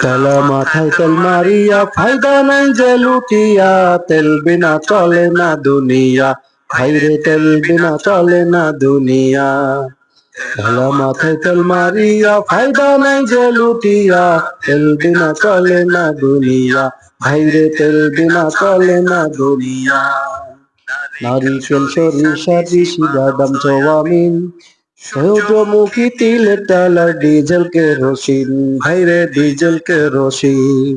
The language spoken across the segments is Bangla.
তেলা মাথায় তেল মারিয়া ফায়দা নাই যে লুটিয়া, তেল বিনা চলে না দুনিয়া, ভাইরে তেল বিনা চলে না দুনিয়া। তেলা মাথায় তেল মারিয়া ফায়দা নাই যে লুটিয়া, তেল বিনা চলে না দুনিয়া, ভাইরে তেল বিনা চলে না দুনিয়া। নারিকেল সরিষা তিসি বাদাম সোয়াবিন, সূর্যমুখী তিলের তেল ডিজেল কেরোসিন, ভাইরে ডিজেল কেরোসিন।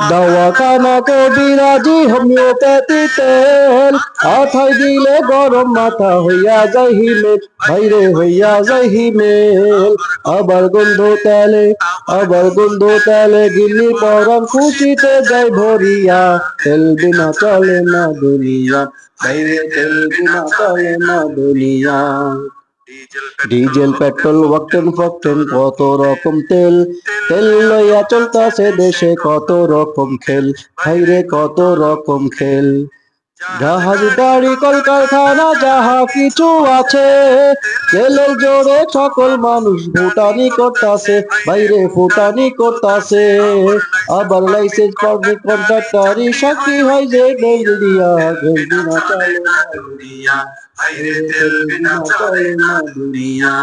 দাওয়াখানা কবিরাজি হোমিওপ্যাথি তেল, মাথায় দিলে গরম মাথা হইয়া যায় হিমেল, ভাইরে হইয়া যায় হিমেল। আবার গন্ধ তেলে গিলি পরান খুশিতে যায় ভরিয়া, তেল বিনা চলে না দুনিয়া, ভাইরে তেল বিনা চলে না দুনিয়া। ডিজেল পেট্রোল ওয়াক্টেন ফকটেন কত রকম তেল, তেল লইয়া চলতাছে দেশে কত রকম খেল, ভাইরে কত রকম খেল। জাহাজ গাড়ি কলকারখানা যাহা কিছু আছে, তেলের জোরে সকল মানুষ ফুটানি করতাছে, বাইরে ফুটানি করতাছে। আবার লাইসেন্স পাবলিক কন্ট্রাক্টরি সাক্ষী হয় যে তেল দিয়া, তেল বিনা চলে না দুনিয়া, ভাইরে তেল বিনা চলে না দুনিয়া।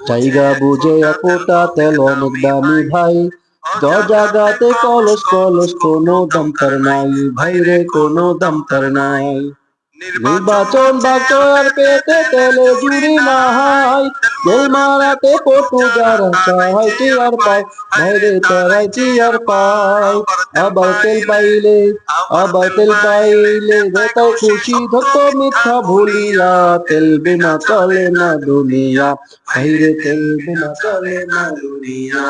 জায়গা বুঝে কোটা তেল অনেক দামি ভাই, জায়গাতে কলস কলস কোনো দাম তার নাই, ভাইরে কোনো দাম তার নাই। নির্বাচন বাক্সর পেতে তেলে জুড়ি নাহাই, তেল মারাতে পটু যারা সহায় চেয়ার পায়, ভাইরে তারাই চেয়ার পায়। আবার তেল পাইলে বেতাও খুশি ধরত মিথ্যা ভুলিয়া, তেল বিনা চলে না দুনিয়া, ভাইরে তেল বিনা চলে না দুনিয়া।